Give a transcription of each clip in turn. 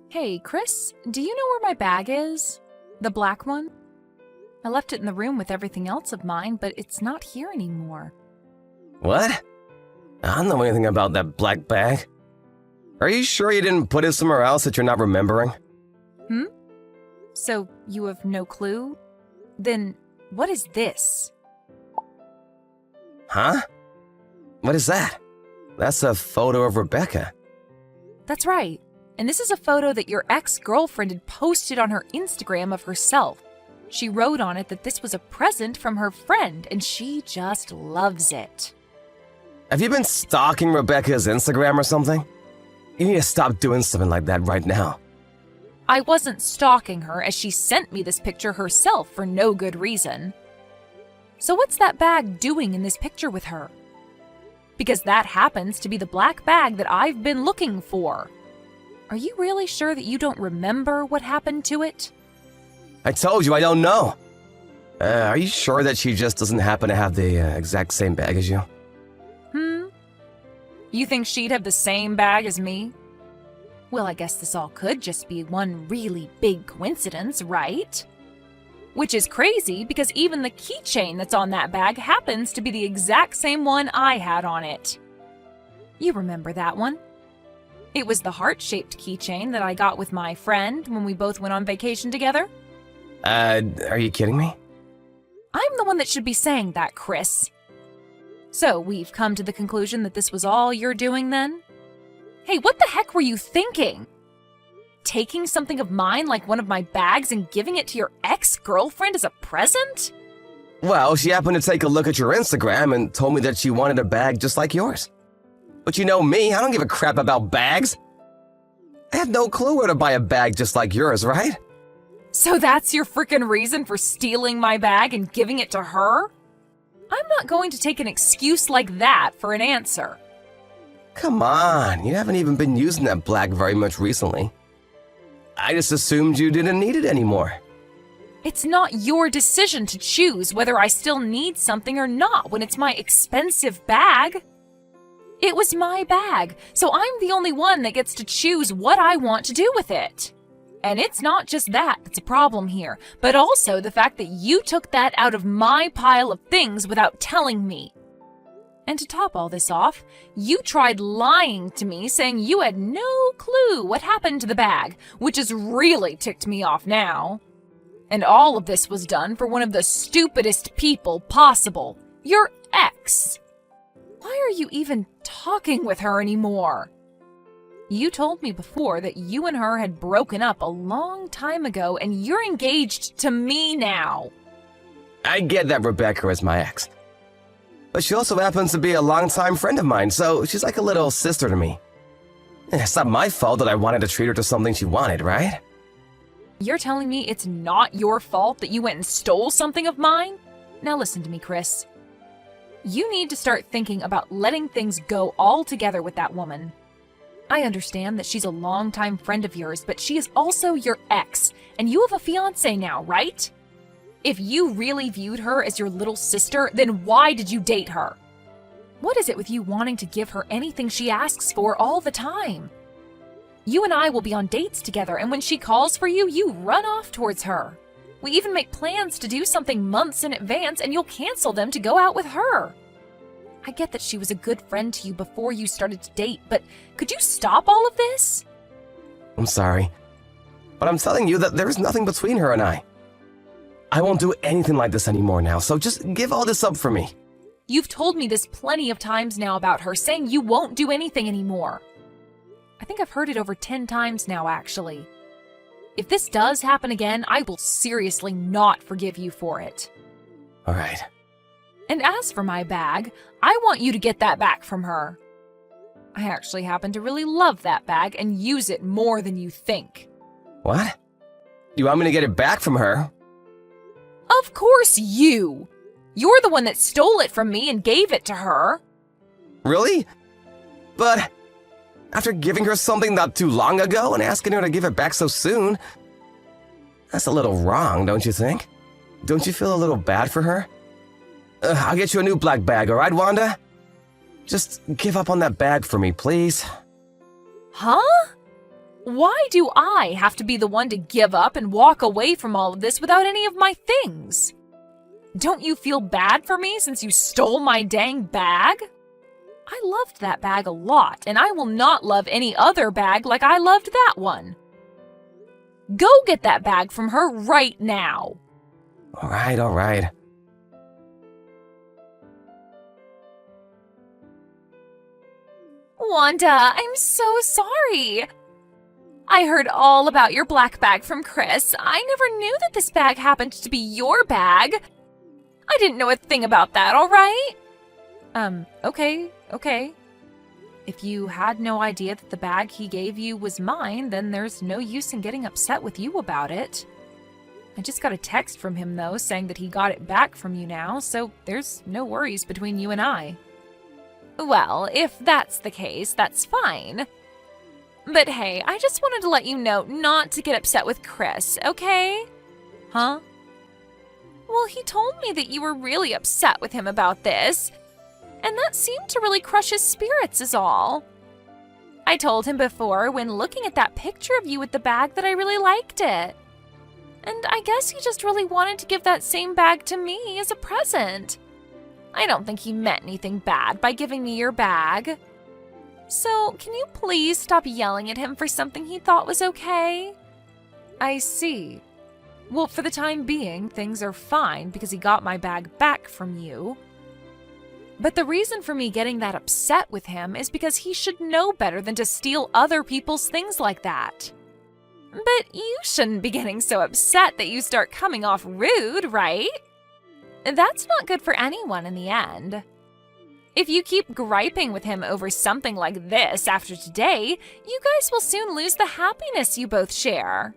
Hey, Chris, do you know where my bag is? The black one? I left it in the room with everything else of mine, but it's not here anymore. What? I don't know anything about that black bag. Are you sure you didn't put it somewhere else that you're not remembering? So, you have no clue? Then, what is this? Huh? What is that? That's a photo of Rebecca. That's right. And this is a photo that your ex-girlfriend had posted on her Instagram of herself. She wrote on it that this was a present from her friend, and she just loves it. Have you been stalking Rebecca's Instagram or something? You need to stop doing something like that right now. I wasn't stalking her, as she sent me this picture herself for no good reason. So what's that bag doing in this picture with her? Because that happens to be the black bag that I've been looking for. Are you really sure that you don't remember what happened to it? I told you I don't know. Are you sure that she just doesn't happen to have the exact same bag as you? You think she'd have the same bag as me? Well, I guess this all could just be one really big coincidence, right? Which is crazy because even the keychain that's on that bag happens to be the exact same one I had on it. You remember that one? It was the heart-shaped keychain that I got with my friend when we both went on vacation together. Are you kidding me? I'm the one that should be saying that, Chris. So, we've come to the conclusion that this was all you're doing then? Hey, what the heck were you thinking? Taking something of mine like one of my bags and giving it to your ex-girlfriend as a present? Well, she happened to take a look at your Instagram and told me that she wanted a bag just like yours. But you know me, I don't give a crap about bags. I have no clue where to buy a bag just like yours, right? So that's your frickin' reason for stealing my bag and giving it to her? I'm not going to take an excuse like that for an answer. Come on, you haven't even been using that black very much recently. I just assumed you didn't need it anymore. It's not your decision to choose whether I still need something or not when it's my expensive bag. It was my bag, so I'm the only one that gets to choose what I want to do with it. And it's not just that that's a problem here, but also the fact that you took that out of my pile of things without telling me. And to top all this off, you tried lying to me saying you had no clue what happened to the bag, which has really ticked me off now. And all of this was done for one of the stupidest people possible, your ex. Why are you even talking with her anymore? You told me before that you and her had broken up a long time ago and you're engaged to me now. I get that Rebecca is my ex. But she also happens to be a longtime friend of mine, so she's like a little sister to me. It's not my fault that I wanted to treat her to something she wanted, right? You're telling me it's not your fault that you went and stole something of mine? Now listen to me, Chris. You need to start thinking about letting things go altogether with that woman. I understand that she's a longtime friend of yours, but she is also your ex, and you have a fiancé now, right? If you really viewed her as your little sister, then why did you date her? What is it with you wanting to give her anything she asks for all the time? You and I will be on dates together, and when she calls for you, you run off towards her. We even make plans to do something months in advance, and you'll cancel them to go out with her. I get that she was a good friend to you before you started to date, but could you stop all of this? I'm sorry, but I'm telling you that there is nothing between her and I. I won't do anything like this anymore now, so just give all this up for me. You've told me this plenty of times now about her, saying you won't do anything anymore. I think I've heard it over 10 times now, actually. If this does happen again, I will seriously not forgive you for it. All right. And as for my bag, I want you to get that back from her. I actually happen to really love that bag and use it more than you think. What? You want me to get it back from her? Of course you! You're the one that stole it from me and gave it to her. Really? But after giving her something not too long ago and asking her to give it back so soon, that's a little wrong, don't you think? Don't you feel a little bad for her? I'll get you a new black bag, all right, Wanda? Just give up on that bag for me, please. Huh? Why do I have to be the one to give up and walk away from all of this without any of my things? Don't you feel bad for me since you stole my dang bag? I loved that bag a lot, and I will not love any other bag like I loved that one. Go get that bag from her right now. All right, all right. Wanda, I'm so sorry. I heard all about your black bag from Chris. I never knew that this bag happened to be your bag. I didn't know a thing about that, all right? Okay. If you had no idea that the bag he gave you was mine, then there's no use in getting upset with you about it. I just got a text from him, though, saying that he got it back from you now, so there's no worries between you and I. Well, if that's the case, that's fine. But hey, I just wanted to let you know not to get upset with Chris, okay? Huh? Well, he told me that you were really upset with him about this, and that seemed to really crush his spirits is all. I told him before, when looking at that picture of you with the bag, that I really liked it. And I guess he just really wanted to give that same bag to me as a present. I don't think he meant anything bad by giving me your bag. So, can you please stop yelling at him for something he thought was okay? I see. Well, for the time being, things are fine because he got my bag back from you. But the reason for me getting that upset with him is because he should know better than to steal other people's things like that. But you shouldn't be getting so upset that you start coming off rude, right? That's not good for anyone in the end. If you keep griping with him over something like this after today, you guys will soon lose the happiness you both share.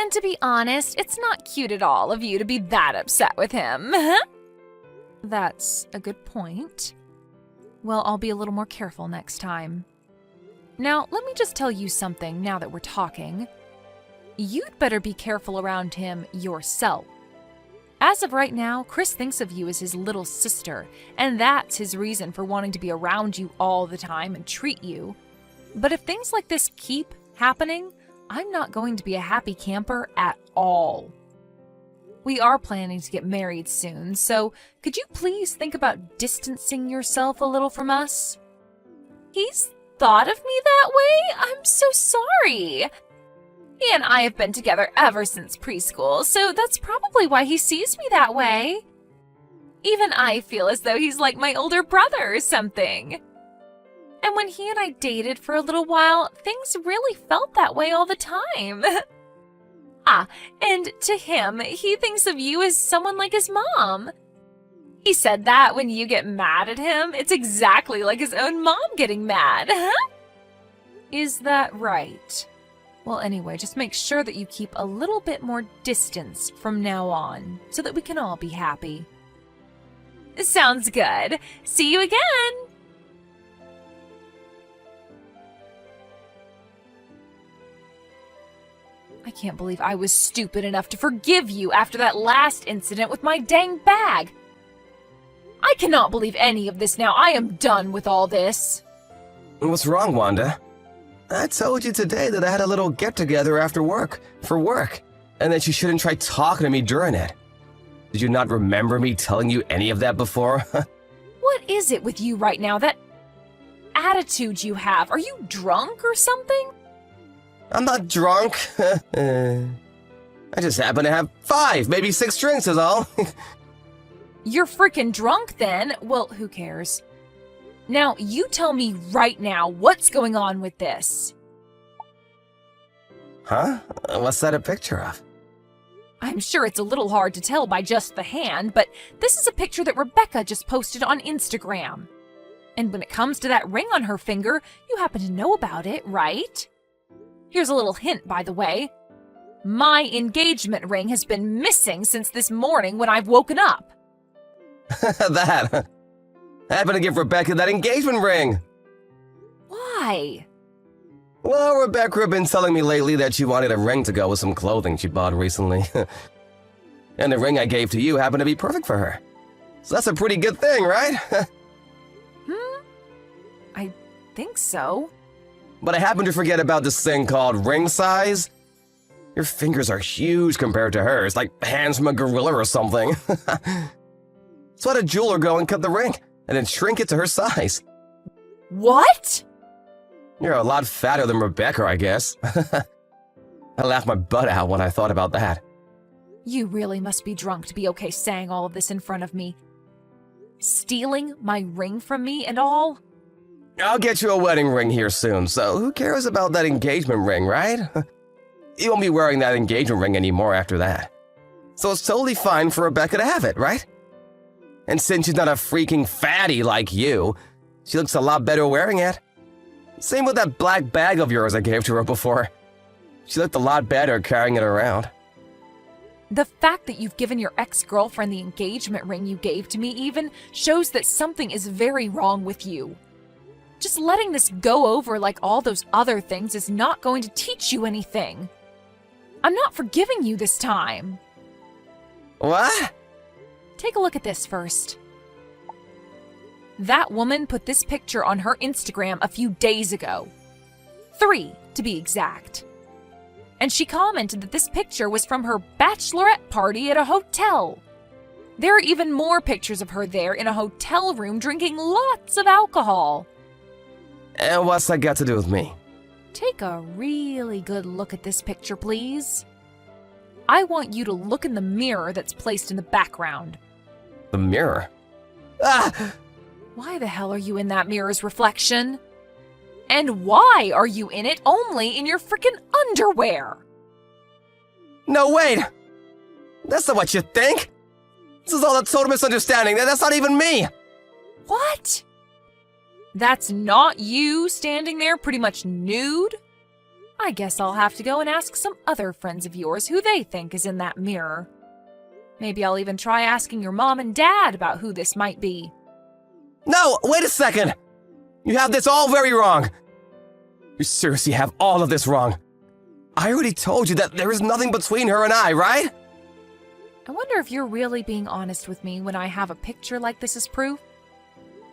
And to be honest, it's not cute at all of you to be that upset with him. That's a good point. Well, I'll be a little more careful next time. Now, let me just tell you something now that we're talking. You'd better be careful around him yourself. As of right now, Chris thinks of you as his little sister, and that's his reason for wanting to be around you all the time and treat you. But if things like this keep happening, I'm not going to be a happy camper at all. We are planning to get married soon, so could you please think about distancing yourself a little from us? He's thought of me that way? I'm so sorry. He and I have been together ever since preschool, so that's probably why he sees me that way. Even I feel as though he's like my older brother or something. And when he and I dated for a little while, things really felt that way all the time. And to him, he thinks of you as someone like his mom. He said that when you get mad at him, it's exactly like his own mom getting mad. Is that right? Well, anyway, just make sure that you keep a little bit more distance from now on, so that we can all be happy. Sounds good. See you again! I can't believe I was stupid enough to forgive you after that last incident with my dang bag. I cannot believe any of this now. I am done with all this. What's wrong, Wanda? I told you today that I had a little get-together after work, for work, and that you shouldn't try talking to me during it. Did you not remember me telling you any of that before? What is it with you right now, that attitude you have? Are you drunk or something? I'm not drunk. I just happen to have 5, maybe 6 drinks is all. You're freaking drunk then? Well, who cares? Now, you tell me right now what's going on with this. Huh? What's that a picture of? I'm sure it's a little hard to tell by just the hand, but this is a picture that Rebecca just posted on Instagram. And when it comes to that ring on her finger, you happen to know about it, right? Here's a little hint, by the way. My engagement ring has been missing since this morning when I've woken up. That. I happened to give Rebecca that engagement ring. Why? Well, Rebecca had been telling me lately that she wanted a ring to go with some clothing she bought recently. And the ring I gave to you happened to be perfect for her. So that's a pretty good thing, right? I think so. but I happened to forget about this thing called ring size. Your fingers are huge compared to hers, like hands from a gorilla or something. So I had a jeweler go and cut the ring, and then shrink it to her size. What? You're a lot fatter than Rebecca, I guess. I laughed my butt out when I thought about that. You really must be drunk to be okay saying all of this in front of me. Stealing my ring from me and all? I'll get you a wedding ring here soon, so who cares about that engagement ring, right? You won't be wearing that engagement ring anymore after that. So it's totally fine for Rebecca to have it, right? And since she's not a freaking fatty like you, she looks a lot better wearing it. Same with that black bag of yours I gave to her before. She looked a lot better carrying it around. The fact that you've given your ex-girlfriend the engagement ring you gave to me even shows that something is very wrong with you. Just letting this go over like all those other things is not going to teach you anything. I'm not forgiving you this time. What? Take a look at this first. That woman put this picture on her Instagram a few days ago. 3, to be exact. And she commented that this picture was from her bachelorette party at a hotel. There are even more pictures of her there in a hotel room drinking lots of alcohol. And what's that got to do with me? Take a really good look at this picture, please. I want you to look in the mirror that's placed in the background. The mirror? Ah! Why the hell are you in that mirror's reflection? And why are you in it only in your frickin' underwear? No, wait! That's not what you think! This is all a total misunderstanding. That's not even me! What? That's not you standing there pretty much nude? I guess I'll have to go and ask some other friends of yours who they think is in that mirror. Maybe I'll even try asking your mom and dad about who this might be. No, wait a second! You have this all very wrong. You seriously have all of this wrong. I already told you that there is nothing between her and I, right? I wonder if you're really being honest with me when I have a picture like this as proof.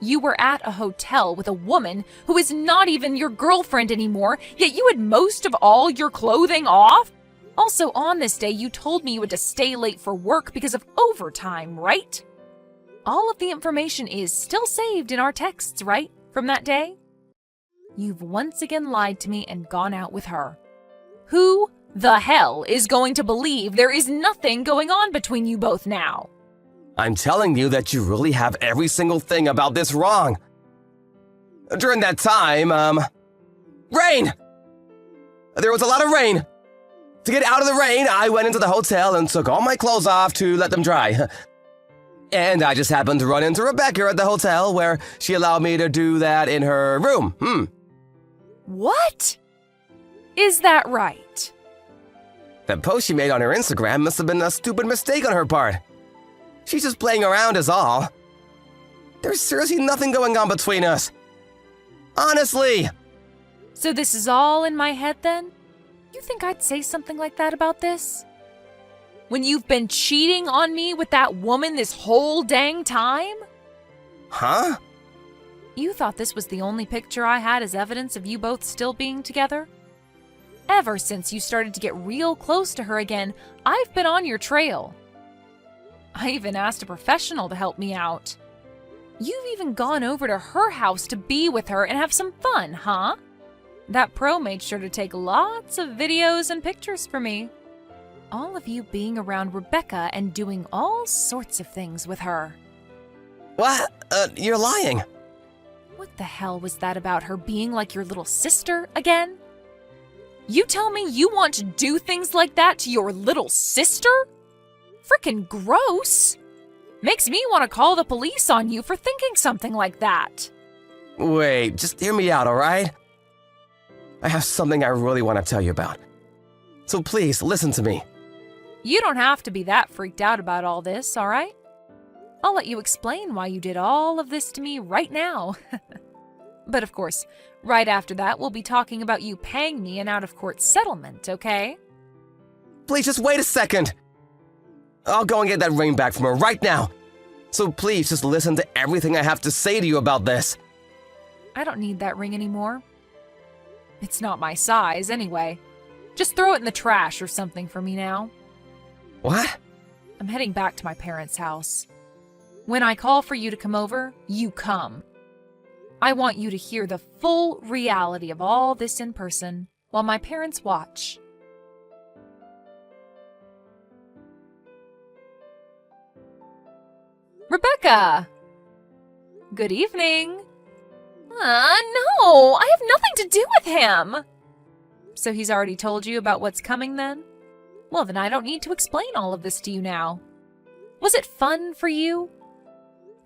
You were at a hotel with a woman who is not even your girlfriend anymore, yet you had most of all your clothing off? Also, on this day, you told me you had to stay late for work because of overtime, right? All of the information is still saved in our texts, right, from that day? You've once again lied to me and gone out with her. Who the hell is going to believe there is nothing going on between you both now? I'm telling you that you really have every single thing about this wrong. During that time, rain! There was a lot of rain. To get out of the rain, I went into the hotel and took all my clothes off to let them dry. And I just happened to run into Rebecca at the hotel where she allowed me to do that in her room. What? Is that right? That post she made on her Instagram must have been a stupid mistake on her part. She's just playing around is all. There's seriously nothing going on between us. Honestly. So this is all in my head then? You think I'd say something like that about this? When you've been cheating on me with that woman this whole dang time? Huh? You thought this was the only picture I had as evidence of you both still being together? Ever since you started to get real close to her again, I've been on your trail. I even asked a professional to help me out. You've even gone over to her house to be with her and have some fun, huh? That pro made sure to take lots of videos and pictures for me. All of you being around Rebecca and doing all sorts of things with her. What? You're lying. What the hell was that about her being like your little sister again? You tell me you want to do things like that to your little sister? Frickin' gross! Makes me want to call the police on you for thinking something like that. Wait, just hear me out, alright? I have something I really want to tell you about. So please, listen to me. You don't have to be that freaked out about all this, alright? I'll let you explain why you did all of this to me right now. But of course, right after that, we'll be talking about you paying me an out-of-court settlement, okay? Please, just wait a second. I'll go and get that ring back from her right now. So please, just listen to everything I have to say to you about this. I don't need that ring anymore. It's not my size, anyway. Just throw it in the trash or something for me now. What? I'm heading back to my parents' house. When I call for you to come over, you come. I want you to hear the full reality of all this in person while my parents watch. Rebecca! Good evening. No, I have nothing to do with him. So he's already told you about what's coming then? Well, then I don't need to explain all of this to you now. Was it fun for you?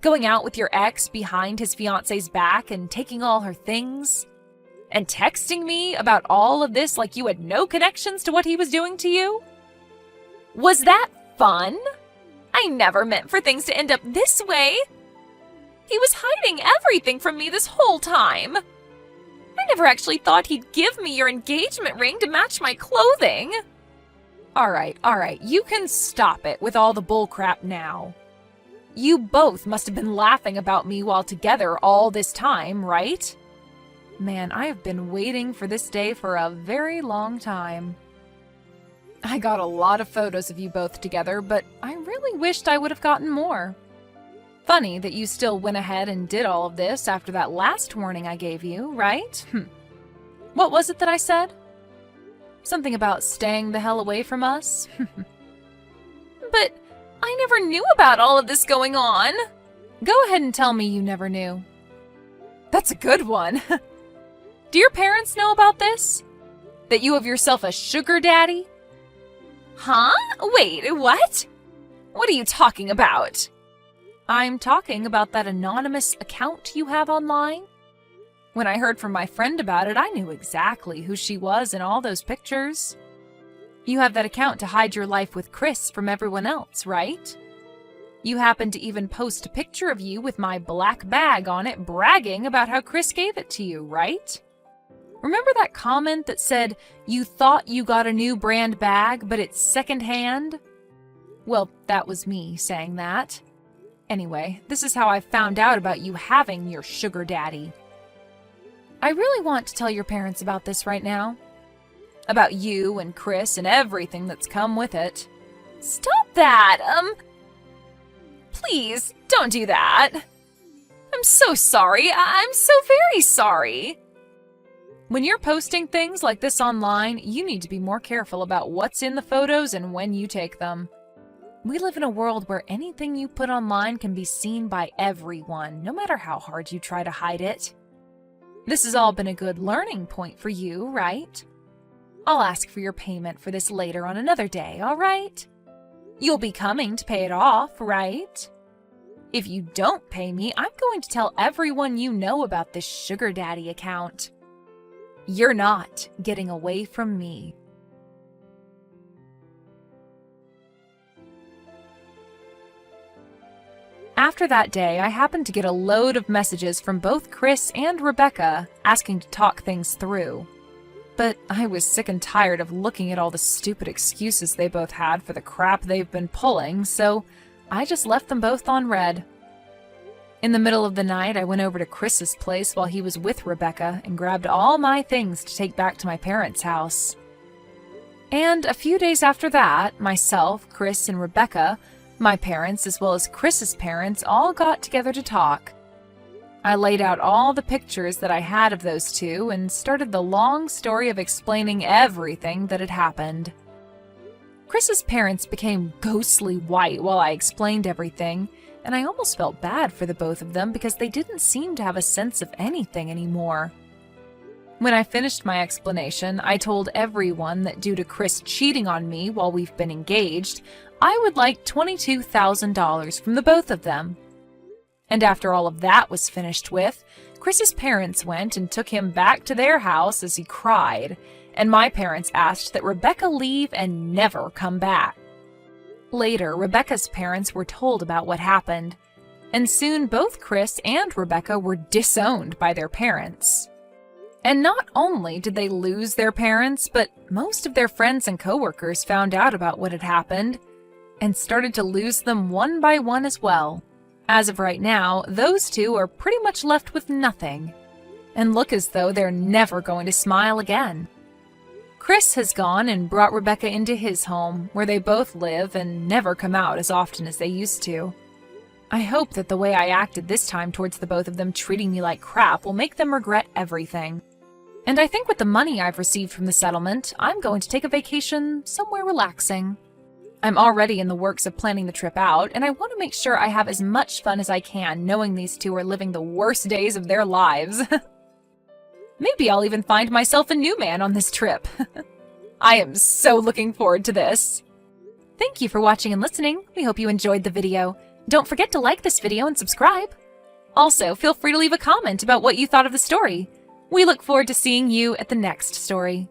Going out with your ex behind his fiance's back and taking all her things? And texting me about all of this like you had no connections to what he was doing to you? Was that fun? I never meant for things to end up this way. He was hiding everything from me this whole time. I never actually thought he'd give me your engagement ring to match my clothing. All right, you can stop it with all the bullcrap now. You both must have been laughing about me while together all this time, right? Man, I have been waiting for this day for a very long time. I got a lot of photos of you both together, but I really wished I would have gotten more. Funny that you still went ahead and did all of this after that last warning I gave you, right? What was it that I said? Something about staying the hell away from us? But I never knew about all of this going on. Go ahead and tell me you never knew. That's a good one. Do your parents know about this? That you have yourself a sugar daddy? Huh? Wait, what? What are you talking about? I'm talking about that anonymous account you have online. When I heard from my friend about it, I knew exactly who she was in all those pictures. You have that account to hide your life with Chris from everyone else, right? You happened to even post a picture of you with my black bag on it, bragging about how Chris gave it to you, right? Remember that comment that said you thought you got a new brand bag, but it's secondhand? Well, that was me saying that. Anyway, this is how I found out about you having your sugar daddy. I really want to tell your parents about this right now. About you and Chris and everything that's come with it. Stop that! Please, don't do that. I'm so sorry. I'm so very sorry. When you're posting things like this online, you need to be more careful about what's in the photos and when you take them. We live in a world where anything you put online can be seen by everyone, no matter how hard you try to hide it. This has all been a good learning point for you, right? I'll ask for your payment for this later on another day, all right? You'll be coming to pay it off, right? If you don't pay me, I'm going to tell everyone you know about this sugar daddy account. You're not getting away from me. After that day, I happened to get a load of messages from both Chris and Rebecca asking to talk things through. But I was sick and tired of looking at all the stupid excuses they both had for the crap they've been pulling, so I just left them both on red. In the middle of the night, I went over to Chris's place while he was with Rebecca and grabbed all my things to take back to my parents' house. And a few days after that, myself, Chris, and Rebecca, my parents, as well as Chris's parents, all got together to talk. I laid out all the pictures that I had of those two and started the long story of explaining everything that had happened. Chris's parents became ghostly white while I explained everything, and I almost felt bad for the both of them because they didn't seem to have a sense of anything anymore. When I finished my explanation, I told everyone that due to Chris cheating on me while we've been engaged, I would like $22,000 from the both of them. And after all of that was finished with, Chris's parents went and took him back to their house as he cried, and my parents asked that Rebecca leave and never come back. Later, Rebecca's parents were told about what happened, and soon both Chris and Rebecca were disowned by their parents. And not only did they lose their parents, but most of their friends and coworkers found out about what had happened and started to lose them one by one as well. As of right now, those two are pretty much left with nothing. and look as though they're never going to smile again. Chris has gone and brought Rebecca into his home, where they both live and never come out as often as they used to. I hope that the way I acted this time towards the both of them treating me like crap will make them regret everything. And I think with the money I've received from the settlement, I'm going to take a vacation somewhere relaxing. I'm already in the works of planning the trip out, and I want to make sure I have as much fun as I can knowing these two are living the worst days of their lives. Maybe I'll even find myself a new man on this trip. I am so looking forward to this. Thank you for watching and listening. We hope you enjoyed the video. Don't forget to like this video and subscribe. Also, feel free to leave a comment about what you thought of the story. We look forward to seeing you at the next story.